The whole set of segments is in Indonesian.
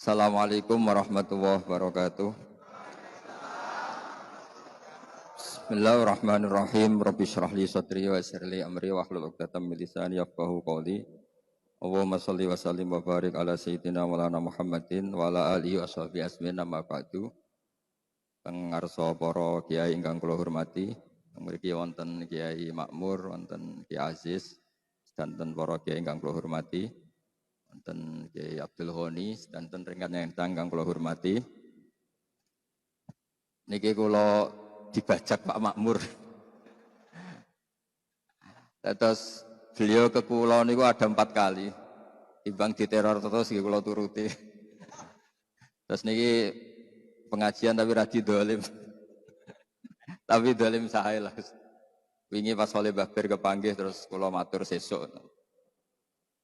Assalamualaikum warahmatullahi wabarakatuh. Bismillahirrahmanirrahim. Rabbi shrah li sadri wa yassir li amri wahlul 'uqdatam min lisani yafqahu qawli. Allahumma shalli wa sallim wa barik ala sayyidina Maulana Muhammadin wa ala alihi washabihi asmin amma ba'du. Pangarsa para kiai ingkang kula hormati, mriki wonten Kiai Makmur, wonten Kiai Aziz, sedanten para kiai ingkang kula hormati. Wonten Kiai Abdul Ghani, sedanten rekan ingkang kula hormati. Niki kula dibajak Pak Makmur. Terus beliau ke kula niku ada 4 kali. Timbang diteror terus nggih kula turuti. Terus niki pengajian tapi ra dolim. Tapi dolim sae lah. Wingi pas oleh Mbah Bir kepanggih terus kula matur sesuk.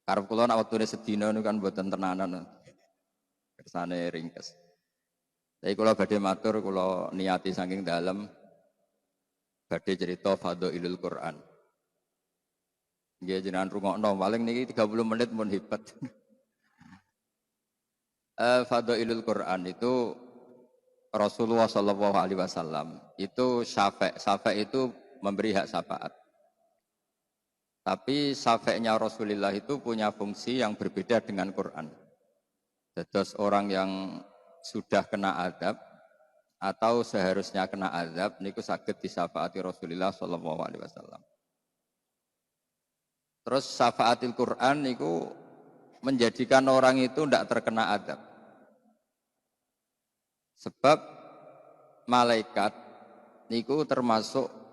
Karep kula nek wektune sedina niku kan mboten tenanan. Kersane ringkes. Tapi kula badhe matur, kula niati saking dalem badhe cerita Fadhailul Quran. Nggih jenengan rungokno, paling niki 30 menit pun hebat. Fadhailul Quran itu Rasulullah sallallahu alaihi wasallam itu syafa' itu memberi hak syafaat. Tapi syafi'nya Rasulullah itu punya fungsi yang berbeda dengan Quran. Dados orang yang sudah kena azab atau seharusnya kena azab niku saged disyafaati Rasulullah sallallahu alaihi wasallam. Terus syafaatil Quran niku menjadikan orang itu tidak terkena azab. Sebab malaikat niku termasuk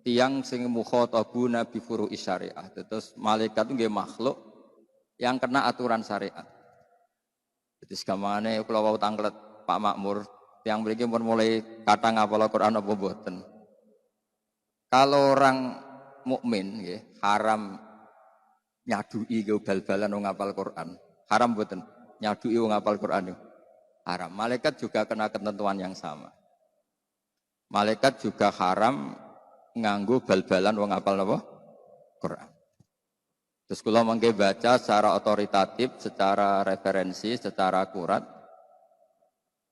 tiang sing mukhatabuna bi furu'i syariah. Terus malaikat itu nggih makhluk yang kena aturan syariat. Jadi segamane kula wau tanglet Pak Makmur, yang mriki pun mulai kata ngapal Quran apa mboten. Kalau orang mukmin nggih haram nyadui ke bal-balan wong ngapal Quran. Haram mboten nyadui wong ngapal Quran. Haram. Malaikat juga kena ketentuan yang sama. Malaikat juga haram nganggo bal-balan wong ngapal napa? Quran. Terus kula mangke baca secara otoritatif, secara referensi, secara akurat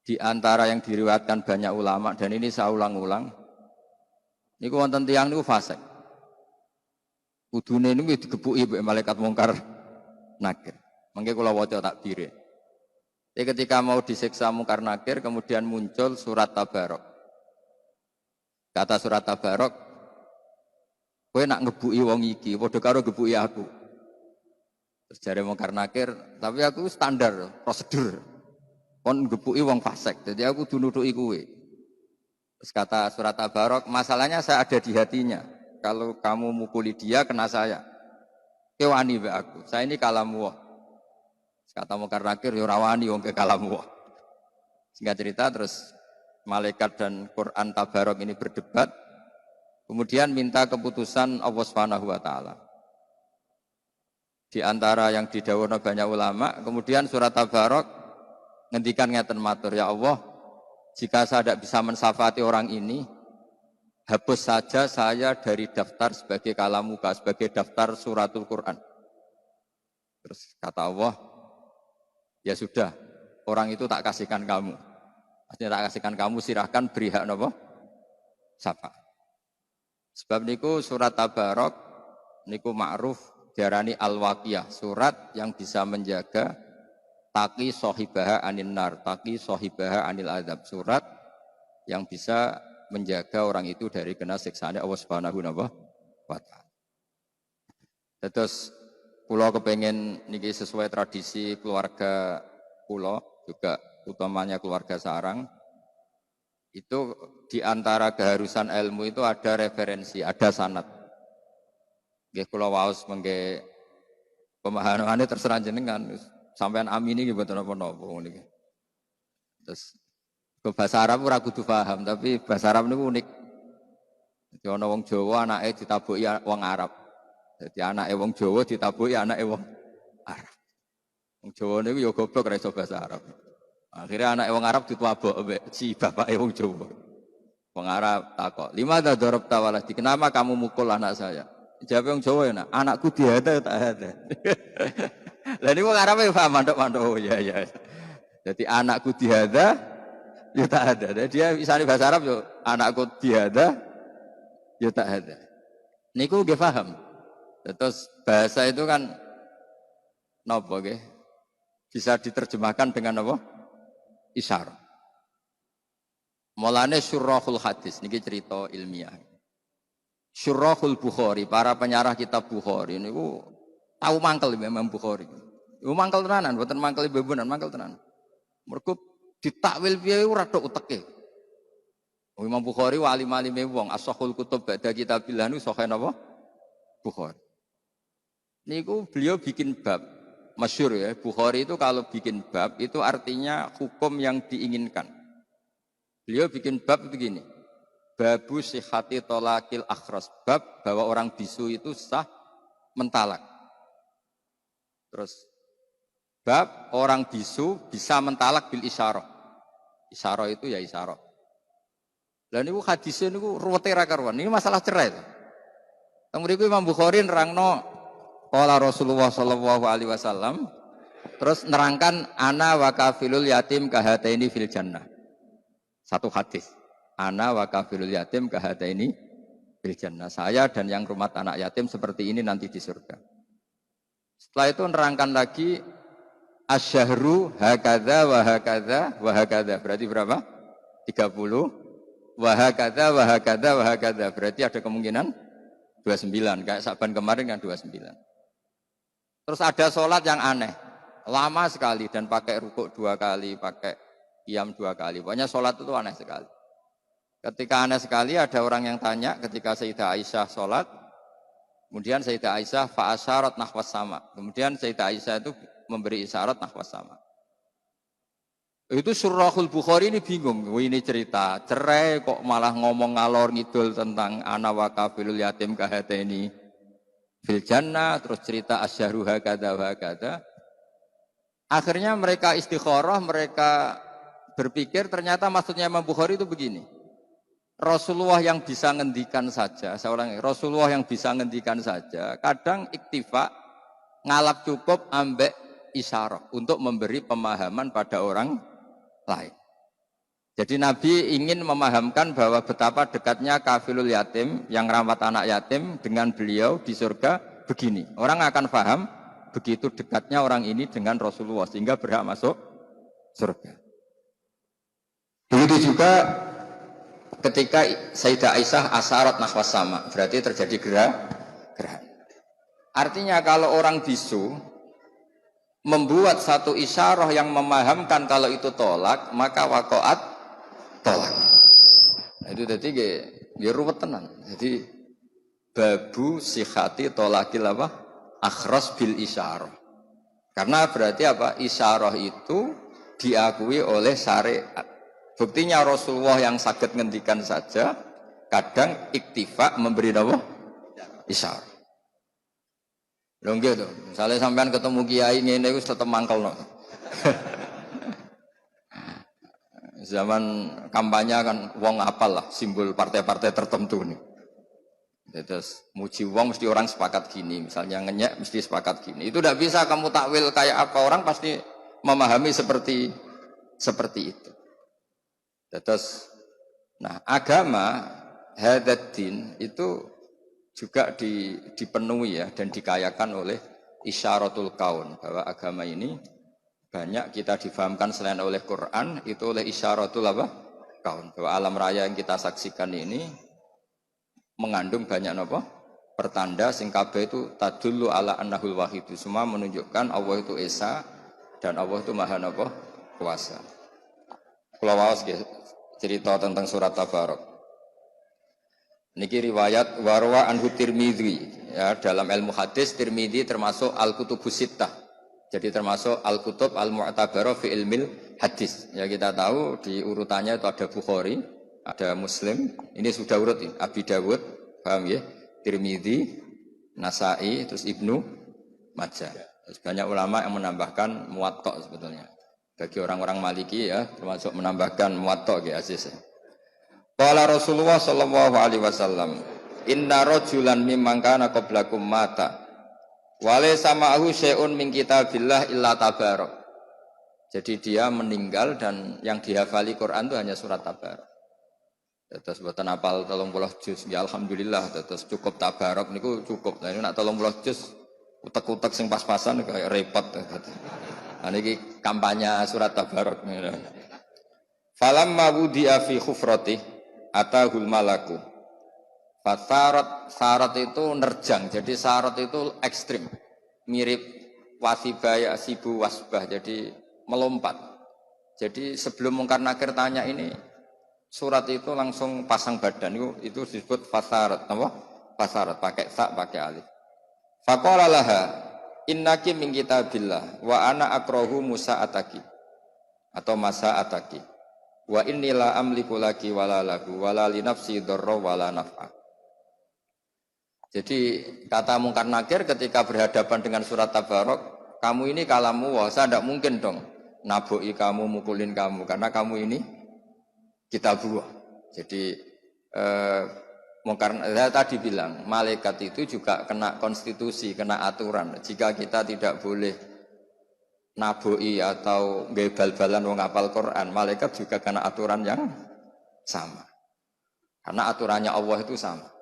di antara yang diriwayatkan banyak ulama dan ini saya ulang-ulang. Niku wonten tiyang niku fasik. Kudune niku digepuki mbek malaikat mungkar nakir. Mangke kula waca takbire. Ketika mau disiksa mungkar nakir kemudian muncul surat Tabarok. Kata surat Tabarok, kowe nak ngebuki wong iki padha karo ngebuki aku. Terus jare mungkar nakir, tapi aku standar prosedur. Kon ngebuki wong fasik, jadi aku kudu nutuki kowe. Terus kata surat Tabarok, masalahnya saya ada di hatinya. Kalau kamu mukuli dia kena saya. Kowe wani mbek aku. Saya ini kalamullah. Kata mungkar nakir yo ora wani wong ke kalamullah. Singkat cerita terus malaikat dan Quran Tabarok ini berdebat. Kemudian minta keputusan Allah Subhanahu wa taala. Di antara yang didhawuhna banyak ulama, kemudian surat Tabarok ngendikan ngeten matur, ya Allah, jika saya tidak bisa mensyafaati orang ini, hapus saja saya dari daftar sebagai kalamuka, sebagai daftar suratul Quran. Terus kata Allah, ya sudah, orang itu tak kasihkan kamu. Maksudnya tak kasihkan kamu, silahkan beri hak napa? Syafaat. Sebab niku surat Tabarok niku ma'ruf diarani al-waqiyah, surat yang bisa menjaga taqi sahibaha anin nar, taqi sahibaha anil azab, surat yang bisa menjaga orang itu dari kena siksaan Allah Subhanahu wa taala. Terus kula kepengin niki sesuai tradisi keluarga kula, juga utamanya keluarga sarang. Itu di antara keharusan ilmu itu ada referensi, ada sanad. Nggih kula waos mengke pemahamane terserah jenengan. Sampean amini nggih mboten napa-napa niki. Terus ke bahasa Arab ora kudu paham, tapi bahasa Arab niku unik. Jadi ana wong Jawa anake ditabuki wong Arab. Jadi anake wong Jawa ditabuki anake wong Arab. Wong Jawa niku ya goblok ora iso bahasa Arab. Akhirnya anak wong Arab ditwabok mbek si bapake wong Jawa. Wong Arab takok, "Lima ta darabta waladi? Kenapa kamu mukul anak saya?" Jawab wong Jawa ya, "Anakku dihada tak ada." Lah niku wong Arab ya paham mandok-mandok. Oh iya iya. Jadi anakku dihada, ya tak ada. Jadi dia misalnya bahasa Arab yo anakku dihada, ya tak ada. Niku nggih paham. Terus bahasa itu kan nopo nggih? Bisa diterjemahkan dengan apa? Isyarah. Mulane syurahul hadis niki cerita ilmiah. Syurahul Bukhari, para penyarah kitab Bukhari niku tahu mangkel memang Bukhari. Iku mangkel tenanan, mboten mangkel bebunan, mangkel tenanan. Mergo ditakwil piye ora tok uteke. Imam Bukhari wa alim-alime wong, as-sahul kutub ba'da kitabillah niku sahih napa? Bukhari. Niku beliau bikin bab masyhur ya, Bukhari itu kalau bikin bab itu artinya hukum yang diinginkan. Beliau bikin bab begini. Babu sihati tolakil akhras, bab bahwa orang bisu itu sah mentalak. Terus bab orang bisu bisa mentalak bil isyarah. Isyarah itu ya isyarah. Lah niku hadisnya niku ruwete ra karuan. Ini masalah cerai. Teng mriku Imam Bukhari nerangno qala Rasulullah sallallahu alaihi wasallam terus nerangkan ana wa kafilul yatim kahataini fil jannah. Satu hadis. Ana wa kafilul yatim kahataini fil jannah. Saya dan yang rumah anak yatim seperti ini nanti di surga. Setelah itu nerangkan lagi asyhru hakadza wa hakadza wa hakadza. Berarti berapa? 30. Wa hakadza wa hakadza wa hakadza. Berarti ada kemungkinan 29. Kayak Saban kemarin kan 29. Terus ada sholat yang aneh. Lama sekali dan pakai rukuk 2 kali, pakai qiyam 2 kali. Pokoknya sholat itu aneh sekali. Ketika aneh sekali ada orang yang tanya ketika Sayyidah Aisyah sholat. Kemudian Sayyidah Aisyah fa'asyarat nahwas sama. Kemudian Sayyidah Aisyah itu memberi isyarat nahwas sama. Itu Surahul Bukhari ini bingung. Ini cerita cerai kok malah ngomong ngalor ngidul tentang ana wa kafilul yatim kahateni fil jannah. Terus cerita asyhru hakadza wa hakadza. Akhirnya mereka istikharah, mereka berpikir ternyata maksudnya Imam Bukhari itu begini. Rasulullah yang bisa ngendikan saja, saya ulangi, Rasulullah yang bisa ngendikan saja, kadang iktifa ngalap cukup ambek isyarah untuk memberi pemahaman pada orang lain. Jadi Nabi ingin memahamkan bahwa betapa dekatnya kafilul yatim yang rawat anak yatim dengan beliau di surga begini. Orang akan paham begitu dekatnya orang ini dengan Rasulullah sehingga berhak masuk surga. Begitu juga ketika Sayyidah Aisyah asyarat nahwas sama, berarti terjadi gerhana. Artinya kalau orang bisu membuat satu isyarah yang memahamkan kalau itu tolak, maka waqa'at tolak. Nah, itu tadi nggih ruwet tenan. Jadi babu sihati tolakil apa? Akhras bil isyarah. Karena berarti apa? Isyarah itu diakui oleh syariat. Buktinya Rasulullah yang sakit ngendikan saja kadang iktifa memberi apa? Isyarah. Lho nggih to. Misale sampean ketemu kiai ngene iku tetep mangkelno. Zaman kampanye kan wong apal lah simbol partai-partai tertentu nih. Terus muji wong mesti orang sepakat gini, misalnya ngenyek mesti sepakat gini. Itu tidak bisa kamu takwil kayak apa, orang pasti memahami seperti itu. Terus, nah agama hadaddin itu juga dipenuhi ya dan dikayakan oleh isyaratul kaun, bahwa agama ini banyak kita difahamkan selain oleh Quran itu oleh isyaratul apa? Kaun, bahwa alam raya yang kita saksikan ini mengandung banyak apa? Pertanda sing kabeh itu tadullu ala annahul wahid, semua menunjukkan Allah itu esa dan Allah itu maha apa? Kuasa. Kula waos cerita tentang surat Tabarok. Niki riwayat warwa anhu Tirmidzi ya, dalam ilmu hadis Tirmidzi termasuk al-kutubus sittah. Jadi termasuk al-kutub al-mu'tabarah fi ilmil hadis. Ya kita tahu di urutannya itu ada Bukhari, ada Muslim. Ini sudah urut ini. Abi Dawud, paham ya? Tirmidzi, Nasai, terus Ibnu Majah. Terus banyak ulama yang menambahkan Muwatta sebetulnya. Bagi orang-orang Maliki ya, termasuk menambahkan Muwatta ya Aziz. Qala Rasulullah sallallahu alaihi wasallam, "Inna rajulan mimman kana qablakum mata wa laysa ma'ahu syai'un min kitabillah illa tabarak." Jadi dia meninggal dan yang dihafali Quran itu hanya surat Tabarok. Terus buatan apal 30 juz, ya alhamdulillah. Terus cukup Tabarok niku cukup. Nah ini nak 30 juz utek-utek sing pas-pasan kayak repot. Nah ini kampanye surat Tabarok. Falamma wudi'a fi khufrati atahul malaku. Syarat itu nerjang. Jadi syarat itu ekstrim. Mirip wasibaya sibu wasbah. Jadi melompat. Jadi sebelum Mungkar Nakir tanya ini, surat itu langsung pasang badan. Itu disebut fasarat. Apa? Fasarat. Pakai sa, pakai alif. Faqala laha, innaki min kitabillah, wa ana akrahu musa ataki. Atau masa ataki. Wa innila amliku laki wala lagu, wala li nafsi dharra wala naf'a. Jadi kata Mungkar Nakir ketika berhadapan dengan surat Tabarok, kamu ini kalamu, wah saya tidak mungkin dong naboi kamu, mukulin kamu, karena kamu ini kitabullah. Jadi saya tadi bilang malaikat itu juga kena konstitusi, kena aturan. Jika kita tidak boleh naboi atau bal-balan wong hafal Quran, malaikat juga kena aturan yang sama. Karena aturannya Allah itu sama.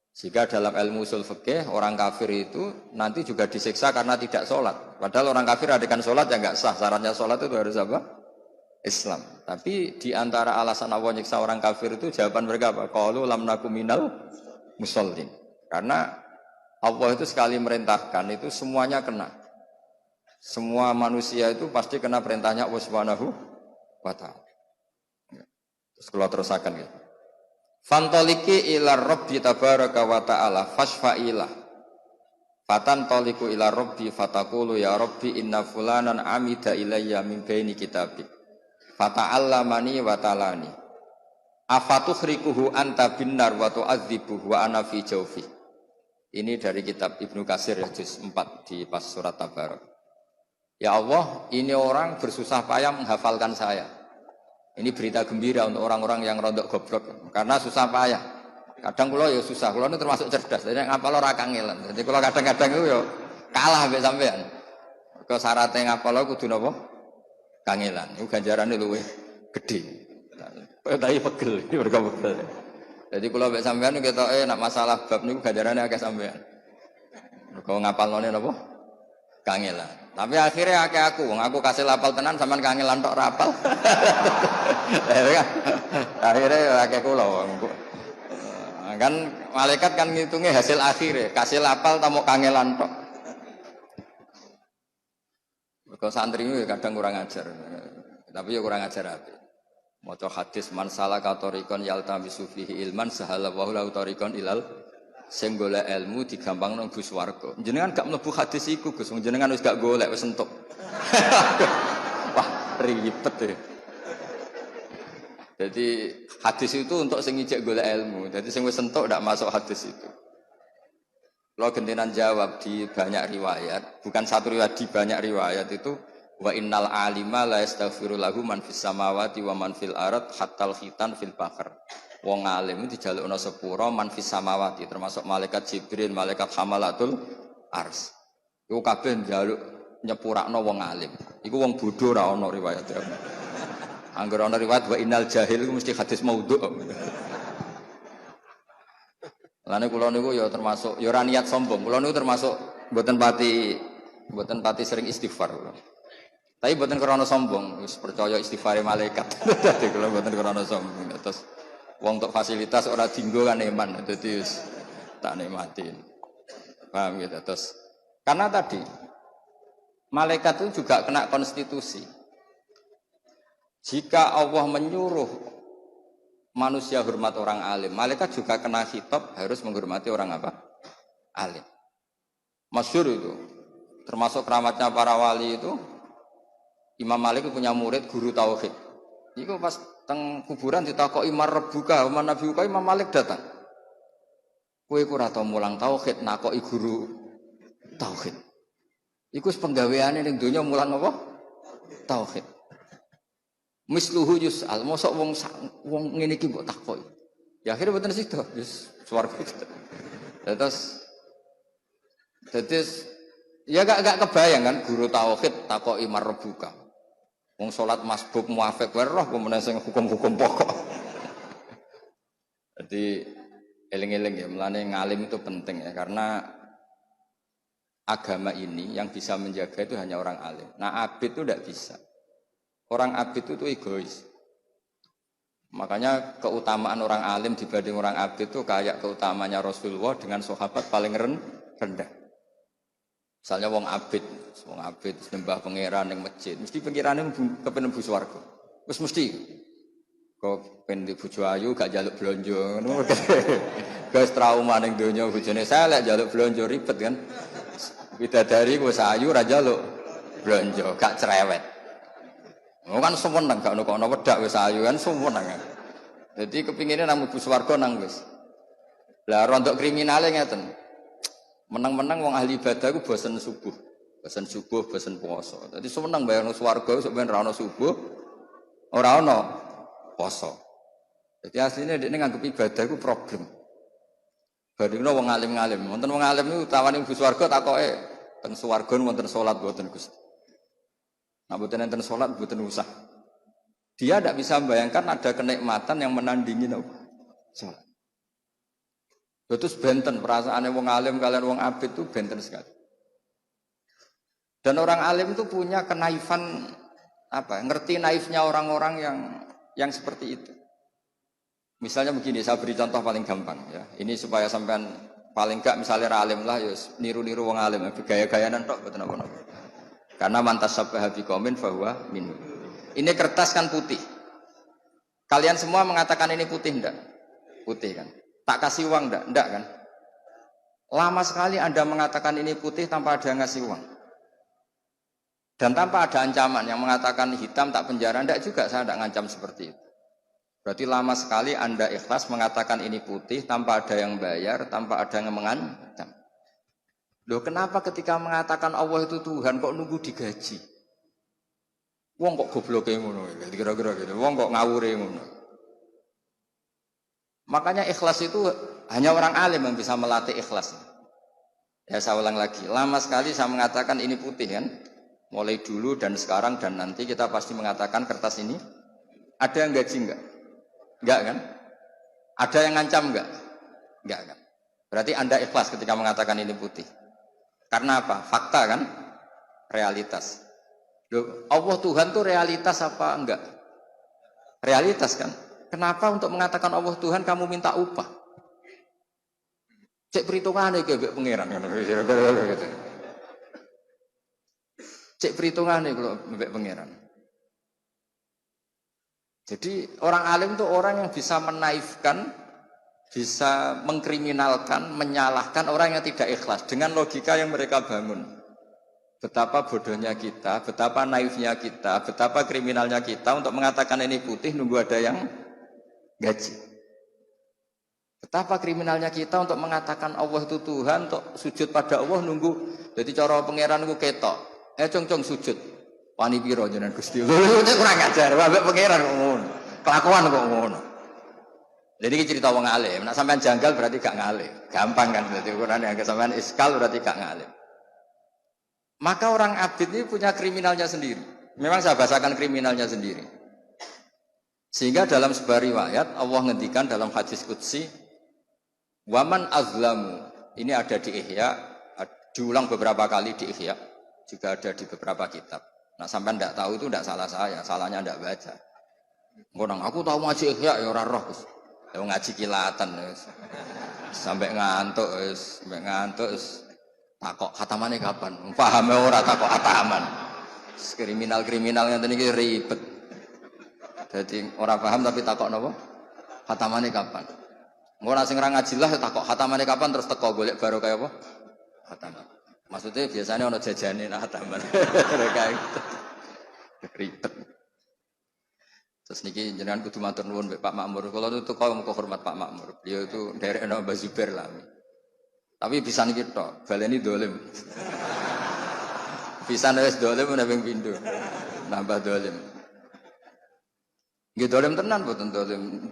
Jika dalam ilmu usul fikih orang kafir itu nanti juga disiksa karena tidak sholat. Padahal orang kafir adakan sholat ya nggak sah. Syaratnya sholat itu harus apa? Islam. Tapi di antara alasan Allah nyiksa orang kafir itu jawaban mereka apa? Qalu lam nakum minal musallin. Karena Allah itu sekali merintahkan itu semuanya kena. Semua manusia itu pasti kena perintahnya Allah Subhanahu wa ta'ala. Terus kalau terusakan gitu. Fantoliki ila Rabbi tabaraka wa ta'ala fashfa'ilah. Fatan toliku ila Rabbi fatakulu ya Rabbi inna fulanan amida ilayya min baini kitabik. Fata'allamani wa ta'alani. Afatuhrikuhu anta binnar wa tu'adzibuhu wa ana fi jawfi. Ini dari kitab Ibnu Katsir ya juz 4 di pas surat Tabarok. Ya Allah, ini orang bersusah payah menghafalkan saya. Ini berita gembira untuk orang-orang yang rontok goblok karena susah payah. Kadang kula ya susah, kula ini termasuk cerdas. Jadi ngapal ora kangelan. Jadi kula kadang-kadang itu ya kalah mbek sampean. Ke syaratnya ngapal kudu napa? Kangelan. Iku ganjarane luwih gedhe. Tapi pegel, iki mergo pegel. Jadi kula mbek sampean ketoke nek masalah bab niku ganjarane akeh sampean. Mergo ngapalane napa? Kangelan. Tapi akhirnya aku kasih lapal tenan sampean kangelan tok rapal. Akhirnya akeh kula kan malaikat kan ngitungnya hasil akhir kasih lapal tamu kangelan tok. Mergo santri itu kadang kurang ajar. Tapi ya kurang ajar ape. Maca hadis man salaka tariqan yaltamisu fihi ilman sahala wa lahu tariqan ilal sing golek ilmu digampangno Gus warga. Jenengan gak mlebu hadis iku Gus, jenengan wis gak golek wis entuk. Wah, ribet ya. Jadi hadis itu untuk sing ijek golek ilmu. Jadi sing wis entuk ndak masuk hadis itu. Kalau gentenan jawab di banyak riwayat, bukan satu riwayat di banyak riwayat itu wa innal alima la yastaghfiru lahu man fis samawati wa man fil ard hatta al khitan fil bahr. Wong alim itu dijalukna sepura man fis samawati termasuk malaikat Jibril, malaikat hamalatul ars. Iku kabeh njaluk nyepurakno wong alim. Iku wong bodho ora ana riwayat. Angger ana riwayat wa innal jahil iku mesti hadis maudhu. Lane kula niku ya termasuk ya ora niat sombong. Kula niku termasuk mboten pati sering istighfar. Tapi mboten krana sombong, wis percaya istighfare malaikat. Dadi kula mboten krana sombong. Terus wong untuk fasilitas ora dinggo kan eman, jadi tak nikmatin. Paham gitu. Terus karena tadi malaikat itu juga kena konstitusi. Jika Allah menyuruh manusia hormat orang alim, malaikat juga kena khitab harus menghormati orang apa? Alim. Masyhur itu. Termasuk keramatnya para wali itu Imam Malik punya murid guru tauhid. Iku pas teng kuburan ditakoki mar rebuka, man nabiuka Imam Malik datang. Kowe ora tau mulang tauhid nakoki guru tauhid. Iku penggaweane ning donya mulang apa? Tauhid. Misluhu yus'al, mosok wong ngene iki mbok takoki. Ya akhirnya mboten sida, wis swarga. Terus ya gak kebayang kan guru tauhid takoki mar rebuka. Wong salat masbuk muafik wae roh kemudian sing hukum-hukum pokok. Jadi eling-eling ya, melane ngalim itu penting ya karena agama ini yang bisa menjaga itu hanya orang alim. Nah, abid itu tidak bisa. Orang abid itu egois. Makanya keutamaan orang alim dibanding orang abid itu kayak keutamanya Rasulullah dengan sahabat paling rendah. Misalnya wong abid sembah pangeran yang masjid, mesti pangerane kepen mlebu swarga. Wis mesti. Kok pengen di bojo ayu gak jaluk blonjo ngono. Guys trauma ning donya bojone selek jaluk blonjo ribet kan. Bidadari wis ayu ra jaluk blonjo, gak cerewet. Kan seneng gak ono wedak wis ayu kan seneng. Jadi kepingine nang mlebu swarga nang wis. Lah rontok kriminale ngeten. Menang-menang wong ahli ibadah ku bosen subuh, bosen puasa. Dadi seneng bayarno swarga sok ben ra ono subuh, ora ono poso. Jadi aslinya dia nganggep ibadah itu problem. Bandingno wong alim-alim, wonten wong alim niku tawani mlebu swarga takoke teng swarga wonten salat mboten Gusti. Nah mboten enten salat mboten usah. Dia tidak bisa membayangkan ada kenikmatan yang menandingi salat. Terus benten perasaannya wong alim kalian wong abid itu benten sekali. Dan orang alim itu punya kenaifan ngerti naifnya orang-orang yang seperti itu. Misalnya begini, saya beri contoh paling gampang ya. Ini supaya sampean paling gak misalnya alim lah, ya niru-niru wong alim, gaya-gayanan tok betul apa-apa. Karena mantas sabah biqaumin fahuwa minhum. Ini kertas kan putih. Kalian semua mengatakan ini putih enggak? Putih kan. Tak kasih uang enggak kan? Lama sekali Anda mengatakan ini putih tanpa ada ngasih uang. Dan tanpa ada ancaman yang mengatakan hitam tak penjara, enggak juga saya enggak ngancam seperti itu. Berarti lama sekali Anda ikhlas mengatakan ini putih tanpa ada yang bayar, tanpa ada yang mengancam. Loh kenapa ketika mengatakan Allah itu Tuhan kok nunggu digaji? Wong kok gobloke ngono, kira-kira gitu. Wong kok ngawure ngono. Makanya ikhlas itu hanya orang alim yang bisa melatih ikhlas. Ya saya ulang lagi, lama sekali saya mengatakan ini putih kan. Mulai dulu dan sekarang dan nanti kita pasti mengatakan kertas ini ada yang gaji enggak? Enggak kan? Ada yang ngancam enggak? Enggak kan? Berarti Anda ikhlas ketika mengatakan ini putih. Karena apa? Fakta kan? Realitas. Loh, Allah Tuhan itu realitas apa enggak? Realitas kan? Kenapa untuk mengatakan Allah Tuhan kamu minta upah? Cek perhitungannya ke pangeran kan? Cek perhitungannya kalau mbek pangeran. Jadi orang alim itu orang yang bisa menaifkan, bisa mengkriminalkan, menyalahkan orang yang tidak ikhlas dengan logika yang mereka bangun. Betapa bodohnya kita, betapa naifnya kita, betapa kriminalnya kita untuk mengatakan ini putih nunggu ada yang gaji. Betapa kriminalnya kita untuk mengatakan Allah itu Tuhan, untuk sujud pada Allah nunggu. Jadi cara pangeran ku ketok. Cong sujud. Wani piro jenengan Gusti. Lha kurang ajar, mbek pangeran kok ngono. Kelakuan kok ngono. Jadi ini cerita wong alim. Nek sampean janggal berarti gak ngalim. Gampang kan berarti ukuran yang sampean iskal berarti gak ngalim. Maka orang abid ini punya kriminalnya sendiri. Memang saya bahasakan kriminalnya sendiri. Sehingga dalam sebuah riwayat Allah ngendikan dalam hadis qudsi waman azlamu. Ini ada di Ihya, diulang beberapa kali di Ihya, juga ada di beberapa kitab. Nah sampai tidak tahu itu tidak salah saya, salahnya tidak baca. Ngonang aku tahu ngaji Ihya ya ora roh. Ya ngaji kilatan sampai ngantuk takok khatamane kapan? Pahame ora takok khataman. Kriminal-kriminal ngene iki ribet. Jadi orang paham tapi takok napa? Khatamane kapan? Engko nek sing ora ngaji lah takok khatamane kapan terus teko golek baru kaya apa? Khataman. Maksudnya biasanya ono jajane nak khataman. Kayak gitu. Ribet. Terus niki jenengan kudu matur nuwun Pak Makmur. Kalau itu kau mau hormat Pak Makmur. Beliau itu derek ana Mbah Zubair lah. Tapi bisa niki tok, baleni dolim. Bisa wis dolim udah ping pindho. Nambah dolim. Nggih dolim tenan mboten dolim.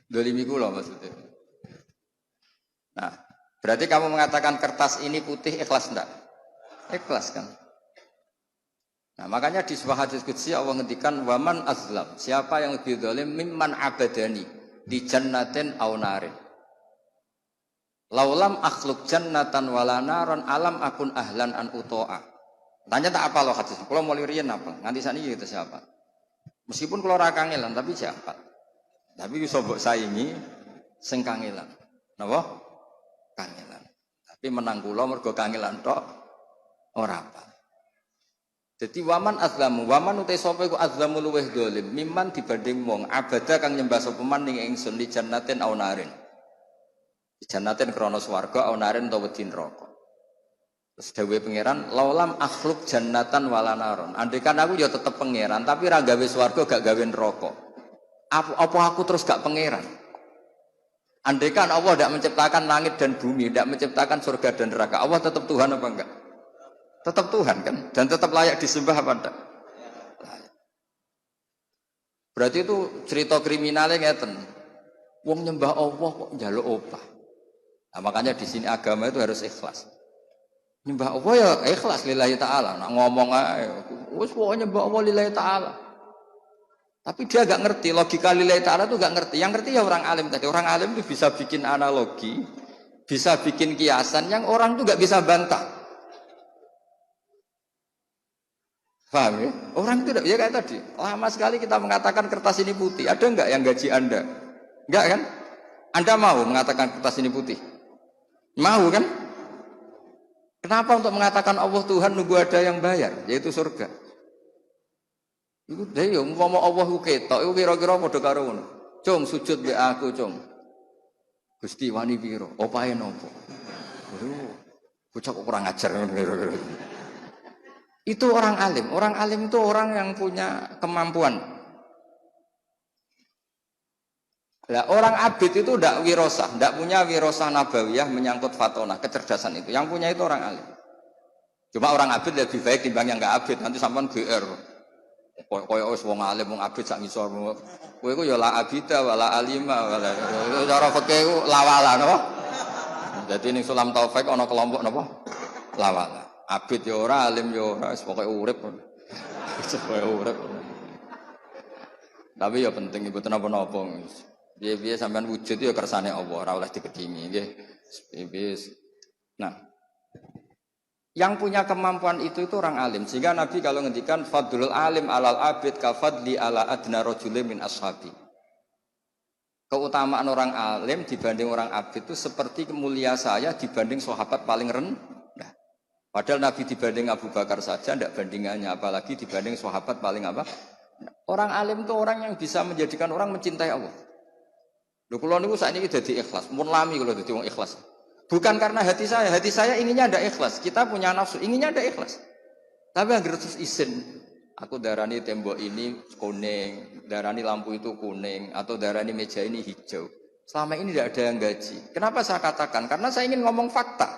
Dolim iku lho maksudnya. Nah, berarti kamu mengatakan kertas ini putih ikhlas enggak? Ikhlas kan? Nah, makanya di sebuah hadis qudsi Allah ngendikan waman azlam, siapa yang lebih zalim mimman abadani di jannatin aw narin. Laulam akhluk jannatan wala naron alam akun ahlan an utoa. Tanya tak apa loh hadis. Kalau mau lirian apa? Nganti sakniki kita siapa? Meskipun kalau ora kangelan tapi siapa? Tapi iso mbok saingi sing kangelan. Napa? Kangelan. Tapi menang kula mergo kangelan tok ora apa. Jadi waman azlamu, waman utai sapa iku azlamu luweh dolim, mimman dibanding wong abada kang nyembah sapa man ning ingsun li jannatin aw narin. Di jannatin krana swarga aw narin utawa wedi neraka. Terus dawuhe pangeran, laulam akhluk jannatan wala naron. Andaikan aku ya tetep pangeran, tapi ra gawe swarga gak gawe neraka. Apa aku terus gak pangeran? Andaikan Allah tidak menciptakan langit dan bumi, tidak menciptakan surga dan neraka, Allah tetap Tuhan apa enggak? Tetap Tuhan kan, dan tetap layak disembah apa enggak? Berarti itu cerita kriminalnya ngeten. Wong nyembah Allah kok njaluk opah. Nah, makanya di sini agama itu harus ikhlas. Nyembah Allah ya ikhlas lillahi ta'ala. Nah, ngomong ae, wis pokoke nyembah Allah lillahi ta'ala. Tapi dia gak ngerti logika lillahi ta'ala itu gak ngerti. Yang ngerti ya orang alim tadi. Orang alim itu bisa bikin analogi, bisa bikin kiasan yang orang itu gak bisa bantah. Paham ya? Orang itu ya kayak tadi. Lama sekali kita mengatakan kertas ini putih. Ada enggak yang gaji Anda? Enggak kan? Anda mau mengatakan kertas ini putih? Mau kan? Kenapa untuk mengatakan Allah Tuhan nunggu ada yang bayar? Yaitu surga. Iku dhewe yo umpama Allah ku ketok, iku kira-kira padha karo ngono. Cung sujud mbek aku, cung. Gusti wani pira? Opahe napa? Bocah kok kurang ajar ngono kira-kira. Itu orang alim. Orang alim itu orang yang punya kemampuan. Nah, orang abid itu tidak wirosah, tidak punya wirosah nabawiyah menyangkut fatonah, kecerdasan itu. Yang punya itu orang alim. Cuma orang abid lebih baik timbang yang nggak abid. Nanti sampean GR. Koyo wis wong alim wong abid sak ngisor. Kowe iku ya la abida wala alima wala. Cara fikih iku lawala napa? Dadi ning Sulam Taufik ana kelompok napa? Lawala. Abid ya ora, alim ya ora, wis pokoke urip. Pokoke urip. Tapi ya penting ibu napa-napa. Piye-piye sampean wujud ya kersane Allah, ora oleh dikedimi nggih. Nah, yang punya kemampuan itu orang alim. Sehingga Nabi kalau ngendikan fadlul alim alal abid ka fadli ala adna rajulin min ashabi. Keutamaan orang alim dibanding orang abid itu seperti mulia saya dibanding sahabat paling rendah. Padahal Nabi dibanding Abu Bakar saja tidak bandingannya, apalagi dibanding sahabat paling apa? Orang alim itu orang yang bisa menjadikan orang mencintai Allah. Lho kula niku sakniki dadi ikhlas, mun lami kula dadi wong ikhlas. Bukan karena hati saya inginnya ada ikhlas. Kita punya nafsu, inginnya ada ikhlas. Tapi agar terus izin, aku darani tembok ini kuning, darani lampu itu kuning, atau darani meja ini hijau. Selama ini tidak ada yang gaji. Kenapa saya katakan? Karena saya ingin ngomong fakta.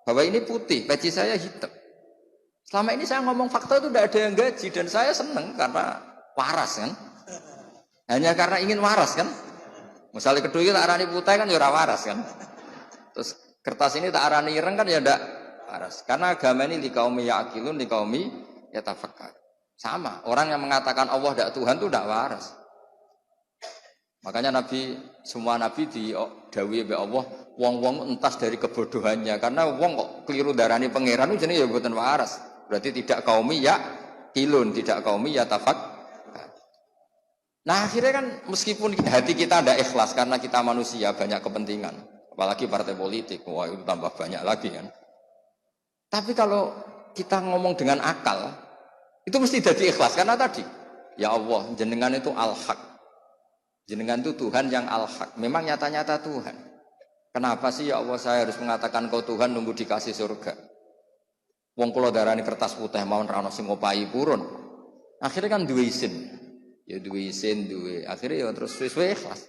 Bahwa ini putih, peci saya hitam. Selama ini saya ngomong fakta itu tidak ada yang gaji. Dan saya senang karena waras kan. Hanya karena ingin waras kan. Misalnya kedua tak arani putih kan ya waras kan. Terus kertas ini tak arani ireng kan ya tidak waras. Karena agama ini likaumi ya'qilun, likaumi yatafakkar. Sama, orang yang mengatakan Allah tidak Tuhan itu tidak waras. Makanya semua nabi didhawuhi oleh Allah, wong-wong entas dari kebodohannya. Karena wong kok keliru darani pangeran itu jenenge ya mboten waras. Berarti tidak kaumi ya'qilun, tidak kaumi yatafakkar. Nah akhirnya kan meskipun hati kita tidak ikhlas karena kita manusia banyak kepentingan. Apalagi partai politik, wah itu tambah banyak lagi kan. Tapi kalau kita ngomong dengan akal, itu mesti jadi ikhlas. Karena tadi, ya Allah, jenengan itu al-haq. Jenengan itu Tuhan yang al-haq. Memang nyata-nyata Tuhan. Kenapa sih ya Allah saya harus mengatakan kau Tuhan nunggu dikasih surga? Wong kula darani kertas putih mawon ra ono sing ngopahi purun. Akhirnya kan duwe isin. Ya duwe isin, akhirnya ya terus suwe-suwe ikhlas.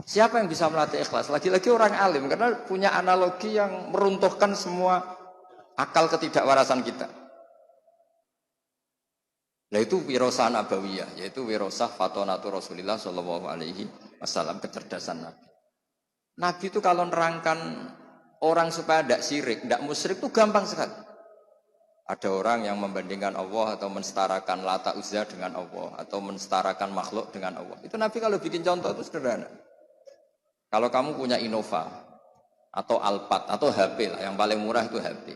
Siapa yang bisa melatih ikhlas? Lagi-lagi orang alim karena punya analogi yang meruntuhkan semua akal ketidakwarasan kita. Nah itu wirosah nabawiyah, yaitu wirosah fatonatu Rasulillah Shallallahu Alaihi Wasallam, kecerdasan Nabi. Nabi itu kalau nerangkan orang supaya tidak syirik, tidak musyrik itu gampang sekali. Ada orang yang membandingkan Allah atau mensetarakan Lata Uzza dengan Allah atau mensetarakan makhluk dengan Allah. Itu Nabi kalau bikin contoh itu sederhana. Kalau kamu punya Innova atau Alphard atau HP lah, yang paling murah itu HP.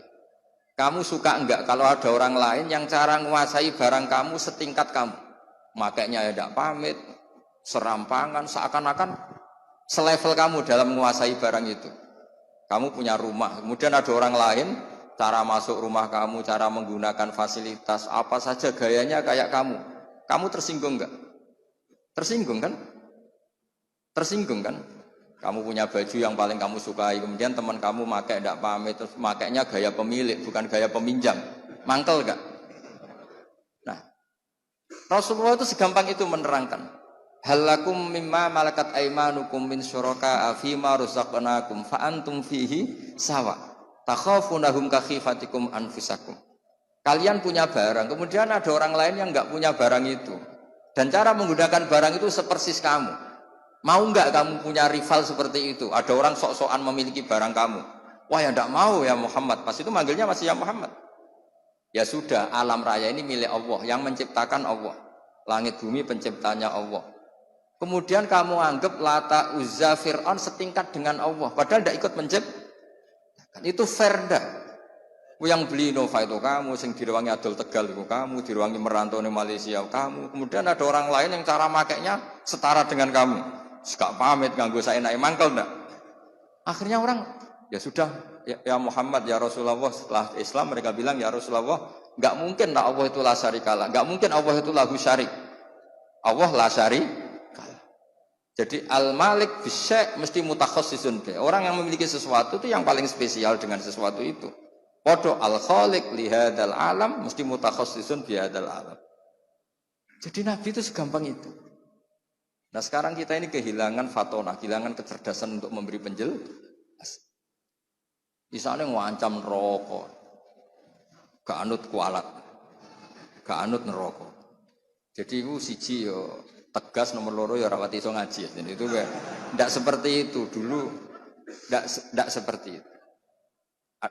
Kamu suka enggak kalau ada orang lain yang cara menguasai barang kamu setingkat kamu? Makanya ya tidak pamit, serampangan, seakan-akan selevel kamu dalam menguasai barang itu. Kamu punya rumah, kemudian ada orang lain, cara masuk rumah kamu, cara menggunakan fasilitas, apa saja gayanya kayak kamu. Kamu tersinggung enggak? Tersinggung kan? Tersinggung kan? Kamu punya baju yang paling kamu sukai, kemudian teman kamu pakai tidak pamit, terus makainya gaya pemilik, bukan gaya peminjam. Mangkel enggak? Nah, Rasulullah itu segampang itu menerangkan. Halakum mimma malakat aimanukum min syuraka fima razaqnakum fa antum fihi sawa. Takhafunahum ka khifatikum anfusakum. Kalian punya barang, kemudian ada orang lain yang enggak punya barang itu. Dan cara menggunakan barang itu sepersis kamu. Mau enggak kamu punya rival seperti itu? Ada orang sok-sokan memiliki barang kamu. Wah ya enggak mau ya Muhammad. Pas itu manggilnya masih ya Muhammad. Ya sudah, alam raya ini milik Allah, yang menciptakan Allah. Langit bumi penciptanya Allah. Kemudian kamu anggap Lata Uzza Fir'aun setingkat dengan Allah, padahal tidak ikut menciptakan. Itu fair dah. Yang beli Innova itu kamu, yang diruangi Adol Tegal itu kamu, diruangi merantau di Malaysia kamu. Kemudian ada orang lain yang cara makainya setara dengan kamu. Gak pamit, ganggu saya naik mangkel enggak. Akhirnya orang, ya sudah, ya Muhammad, ya Rasulullah. Setelah Islam mereka bilang, ya Rasulullah, enggak mungkin lah Allah itu la syarikalah, enggak mungkin Allah itu lahu syarik. Allah la syarikalah. Jadi al-malik bisyai' mesti mutakhassisun bi. Orang yang memiliki sesuatu itu yang paling spesial dengan sesuatu itu. Podo al-khaliq li hadzal alam mesti mutakhassisun bi hadzal alam. Jadi Nabi itu segampang itu. Nah sekarang kita ini kehilangan fatona, kehilangan kecerdasan untuk memberi penjelasan. Misalnya ngancam neraka, gak anut kualat, gak anut neraka. Jadi itu siji yo tegas, nomor loro ya rawat iso ngaji. Jadi itu tidak seperti itu dulu, tidak seperti itu.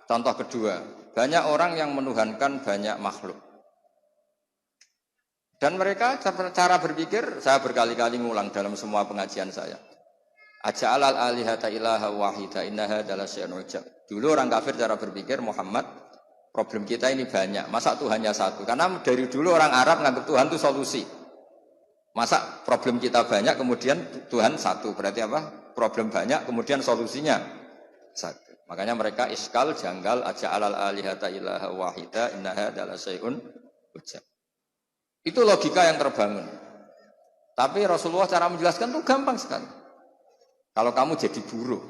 Contoh kedua, banyak orang yang menuhankan banyak makhluk. Dan mereka cara berpikir, saya berkali-kali ngulang dalam semua pengajian saya. Aja'alal alihata ilaha wahida innaha adalah syai'un ujab. Dulu orang kafir cara berpikir, Muhammad, problem kita ini banyak. Masa Tuhannya satu? Karena dari dulu orang Arab menganggap Tuhan itu solusi. Masa problem kita banyak, kemudian Tuhan satu? Berarti apa? Problem banyak, kemudian solusinya satu. Makanya mereka iskal, janggal, aja'alal alihata ilaha wahida innaha adalah syai'un ujab. Itu logika yang terbangun. Tapi Rasulullah cara menjelaskan itu gampang sekali. Kalau kamu jadi buruh,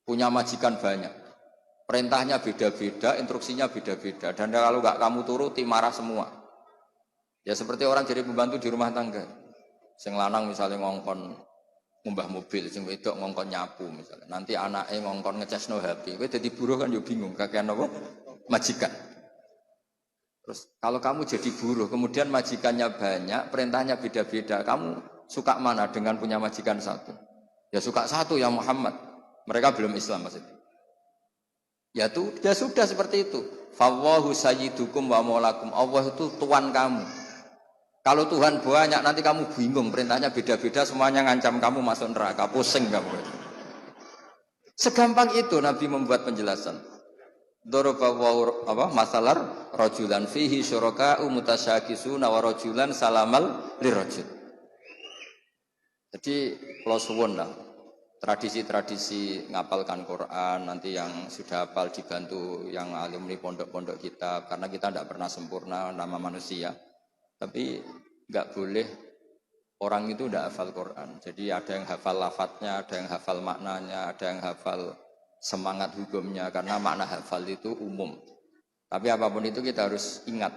punya majikan banyak, perintahnya beda-beda, instruksinya beda-beda, dan kalau nggak kamu turuti marah semua. Ya seperti orang jadi pembantu di rumah tangga. Sing lanang misalnya ngongkon ngumbah mobil, sing wedok ngongkon nyapu misalnya. Nanti anaknya ngongkon ngecasno HP. Kowe dadi buruh kan yo bingung, kakean apa? Majikan. Terus kalau kamu jadi buruh, kemudian majikannya banyak, perintahnya beda-beda, kamu suka mana dengan punya majikan satu? Ya suka satu ya Muhammad. Mereka belum Islam maksudnya. Ya sudah seperti itu. Fallahu sayyidukum wa maulakum. Allah itu tuan kamu. Kalau Tuhan banyak nanti kamu bingung, perintahnya beda-beda, semuanya ngancam kamu masuk neraka, pusing kamu. Segampang itu Nabi membuat penjelasan. Dorobawu masalar rojulan fihi syuraka mutasyakisuna wa rojulan salamal lirojul. Jadi kalau suwun lah tradisi-tradisi ngapalkan Quran nanti yang sudah hafal dibantu yang alumni pondok-pondok kita karena kita tidak pernah sempurna nama manusia. Tapi nggak boleh orang itu tidak hafal Quran. Jadi ada yang hafal lafadznya, ada yang hafal maknanya, ada yang hafal semangat hukumnya karena makna hafal itu umum. Tapi apapun itu kita harus ingat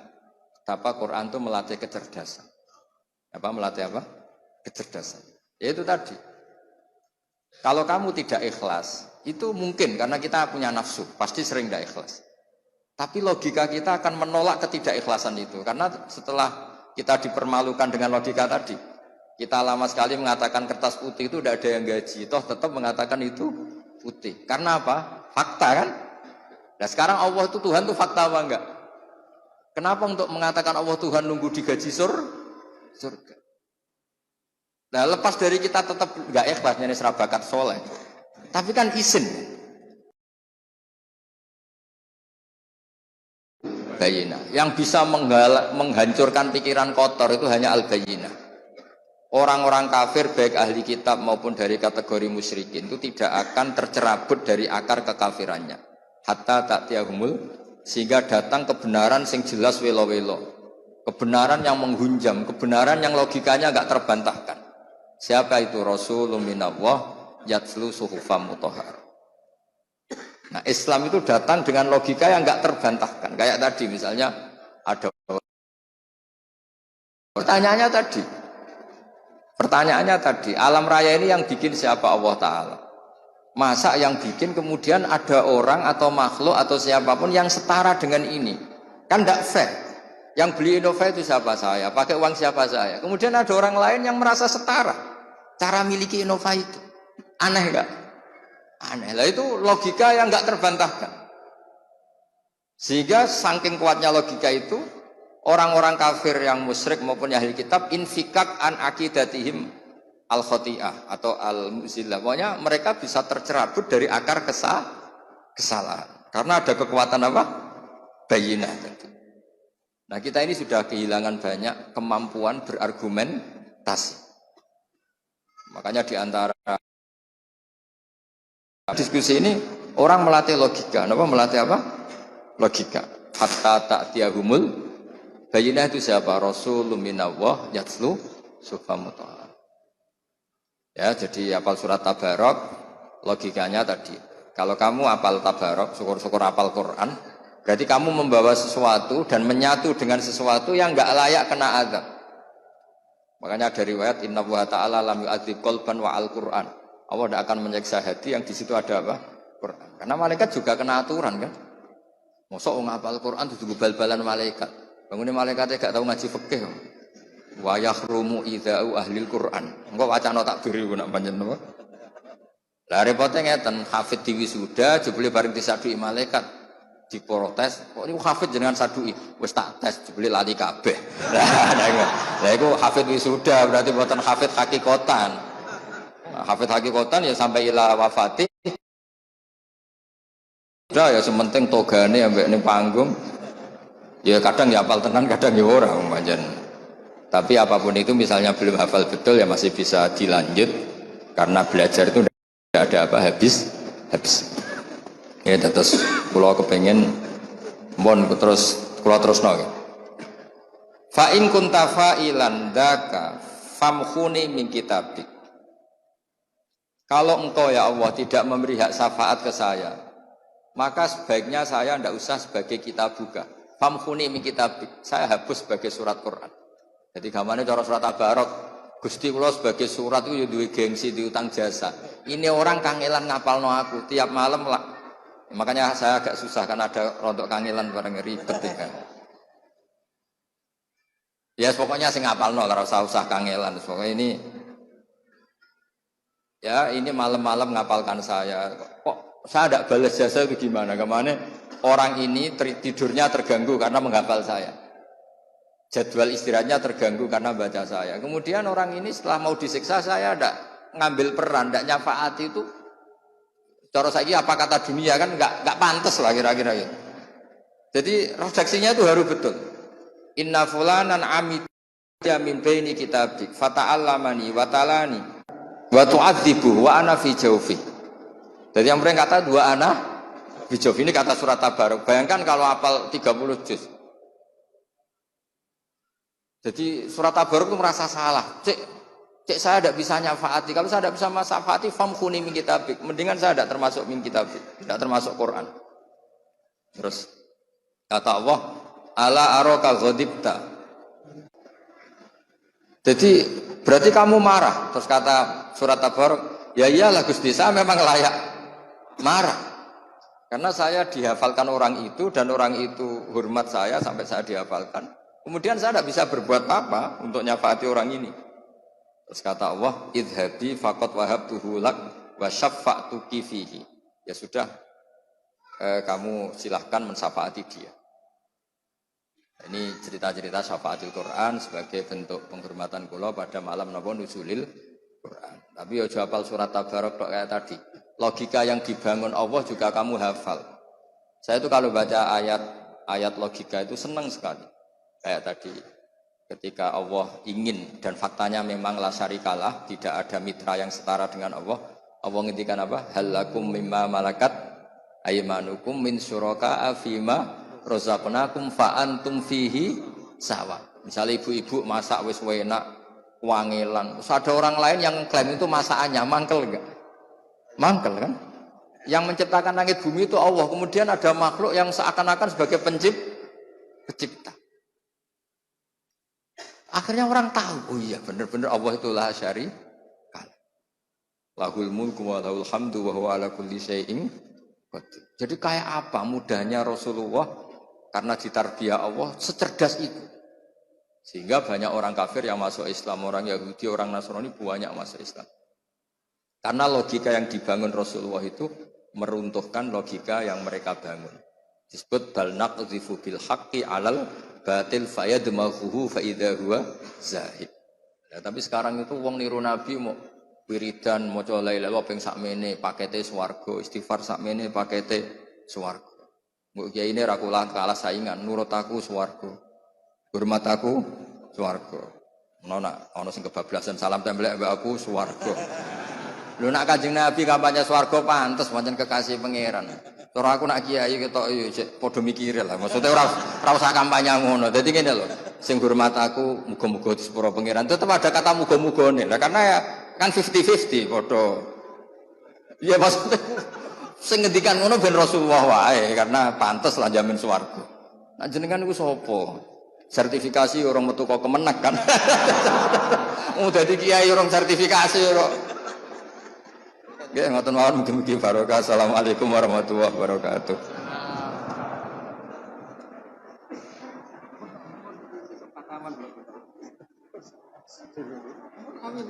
betapa Quran itu melatih kecerdasan. Melatih apa? Kecerdasan. Yaitu tadi. Kalau kamu tidak ikhlas, itu mungkin karena kita punya nafsu, pasti sering tidak ikhlas. Tapi logika kita akan menolak ketidakikhlasan itu karena setelah kita dipermalukan dengan logika tadi, kita lama sekali mengatakan kertas putih itu tidak ada yang gaji, toh tetap mengatakan itu putih. Karena apa? Fakta kan? Nah sekarang Allah itu Tuhan itu fakta apa enggak? Kenapa untuk mengatakan Allah Tuhan nunggu digaji surga? Nah lepas dari kita tetap nggak ikhlas nyanyi serabakat soleh, tapi kan izin. Bayina. Yang bisa menghancurkan pikiran kotor itu hanya al-bayina. Orang-orang kafir baik ahli kitab maupun dari kategori musyrikin itu tidak akan tercerabut dari akar kekafirannya. Hatta ta'tiyahumul, sehingga datang kebenaran sing jelas welo-welo. Kebenaran yang menghunjam, kebenaran yang logikanya enggak terbantahkan. Siapa itu? Rasulun minallah yatslu suhufam mutahhar. Nah, Islam itu datang dengan logika yang enggak terbantahkan. Kayak tadi misalnya ada pertanyaannya tadi, alam raya ini yang bikin siapa? Allah Ta'ala. Masa yang bikin kemudian ada orang atau makhluk atau siapapun yang setara dengan ini? Kan tidak fair. Yang beli Innova itu siapa? Saya. Pakai uang siapa? Saya. Kemudian ada orang lain yang merasa setara cara miliki Innova itu. Aneh enggak? Aneh. Lah itu logika yang enggak terbantahkan. Sehingga saking kuatnya logika itu, orang-orang kafir yang musyrik maupun ahli kitab infikak an akidatihim al-khoti'ah atau al-muzillah. Pokoknya mereka bisa tercerabut dari akar kesalahan. Karena ada kekuatan apa? Bayinah tadi. Nah kita ini sudah kehilangan banyak kemampuan berargumentasi. Makanya di antara diskusi ini orang melatih logika. Kenapa melatih apa? Logika. Hatta ta'tiyahumul bayinah itu siapa? Rasulun minallah yatslu suhufam mutahhar. Ya, jadi apal surat Tabarok, logikanya tadi. Kalau kamu apal Tabarok, syukur-syukur apal Quran, berarti kamu membawa sesuatu dan menyatu dengan sesuatu yang enggak layak kena azab. Makanya dari riwayat Inna wa ta'ala lam yu'adzib qalban wa al-Quran. Allah tidak akan menyiksa hati yang di situ ada apa? Quran. Karena malaikat juga kena aturan kan. Mosok wong apal Quran itu bal-balan malaikat. Bangunnya malaikatnya gak tahu ngaji fikih. Wa yakhrumu idza'u ahlil Quran. Engko wacana takbir iku nak pancen napa? Lah repote ngeten, hafid diwisuda jebule bareng disadui malaikat diprotes, kok niku hafid jenengan sadui? Wis tak tes jebule lali kabeh. Lah iku hafid wisuda berarti mboten hafid hakikatan. Nah, hafid hakikatan ya sampai ila wafati. Udah ya sementing togane ambek ning panggung. Ya kadang ya hafal tenan, kadang ya ora pancen. Tapi apapun itu misalnya belum hafal betul ya masih bisa dilanjut karena belajar itu tidak ada apa habis. Ya terus kalau kepengen mohon terus nol. Fa in kunta fa'ilan daka famkhuni min kitabik. Kalau engkau ya Allah tidak memberi hak syafaat ke saya, maka sebaiknya saya tidak usah sebagai kitabuka. Famkhuni min kitabik. Saya hapus sebagai surat Quran. Jadi gamane cara surat Tabarok, Gusti kula sebagai surat itu ya duwe gengsi, diutang jasa. Ini orang kangelan ngapalno aku tiap malam lah. Makanya saya agak susah kan ada rontok kangelan bareng ribet ya. Ya pokoknya sing ngapalno ora usah kangelan. Pokoknya ini ya ini malam-malam ngapalkan saya. Kok saya tidak balas jasa itu gimana? Kemana orang ini tidurnya terganggu karena menghafal saya. Jadwal istirahatnya terganggu karena baca saya. Kemudian orang ini setelah mau disiksa saya tidak ngambil peran, tidak nyafaati itu. Cara saya apa kata dunia kan nggak pantas lah kira-kira gitu. Jadi redaksinya itu harus betul. Inna fulanan amidya min baini kitabik fata'allamani wa talani wa tu'adzibu wa ana fi jawfi. Jadi yang mereka kata dua ana fi jawfi ini kata surat Tabarok. Bayangkan kalau hafal 30 juz. Jadi surat Tabarok itu merasa salah. Cek saya tidak bisa nyafaati. Kalau saya tidak bisa nyafaati, famkhuni min kitabik. Mendingan saya tidak termasuk min kitabik, tidak termasuk Quran. Terus kata Allah, ala aroka ghadibta. Jadi berarti kamu marah. Terus kata surat Tabarok, ya iyalah Gusti, saya memang layak marah. Karena saya dihafalkan orang itu dan orang itu hormat saya sampai saya dihafalkan. Kemudian saya tidak bisa berbuat apa untuk nyafaati orang ini. Terus kata Allah, idhabi faqad wahabtuhu lak wa syafa'tuki fihi. Ya sudah, kamu silahkan mensyafaati dia. Ini cerita-cerita syafaatul Quran sebagai bentuk penghormatan kula pada malam napa nuzulil Quran. Tapi ya hafal surat Tabarok tok kayak tadi. Logika yang dibangun Allah juga kamu hafal. Saya itu kalau baca ayat logika itu senang sekali. Kayak tadi ketika Allah ingin dan faktanya memang la syarikalah, tidak ada mitra yang setara dengan Allah. Allah ngendikan apa? Halakum mimma malakat aymanukum min syuraka fima rozaqnakum fa antum fihi sawa. Misalnya ibu-ibu masak wis enak, wangilan. Terus ada orang lain yang klaim itu masakannya mangkel enggak? Mangkel kan? Yang menciptakan langit bumi itu Allah. Kemudian ada makhluk yang seakan-akan sebagai pencipta. Akhirnya orang tahu, oh iya benar-benar Allah itulah syarikah. Lahul mulku wa lahul hamdu wa huwa ala kulli syai'in qadir. Jadi kayak apa mudahnya Rasulullah karena ditarbiyah Allah secerdas itu. Sehingga banyak orang kafir yang masuk Islam, orang Yahudi, orang Nasrani banyak masuk Islam. Karena logika yang dibangun Rasulullah itu meruntuhkan logika yang mereka bangun. Disebut bal naqdhifu bil haqqi 'alal batil fayadmaghuhu fa idza huwa zahid. Ya, tapi sekarang itu wong niru Nabi mau wiridan maca la ilaha illallah ping sakmene pakete swarga, istighfar sakmene pakete swarga. Mbok kiai ini ra kalah saingan, nurut aku swarga. Hormat aku swarga. Ana sing kebablasan salam templek mbak aku swarga. Lho nak Kanjeng Nabi kampanye swarga pantes pancen kekasih pangeran. Cara aku nak kiai ketok yo padha mikir lah. Maksudnya ora usah kampanye ngono. Dadi ngene lho, sing hormat aku muga-muga disepuro pangeran. Tetep ada kata muga-mugane. Lah karena ya kan 50-50 padha. Iya maksudnya sing ngendikan ngono ben Rasulullah wae karena pantes lah jamin swarga. Nah jenengan niku sapa? Sertifikasi orang metu kok kemenek kan. Oh dadi kiai orang sertifikasi ora. Nggih ngoten mawon mugi-mugi barokah. Assalamualaikum warahmatullahi wabarakatuh. Amin.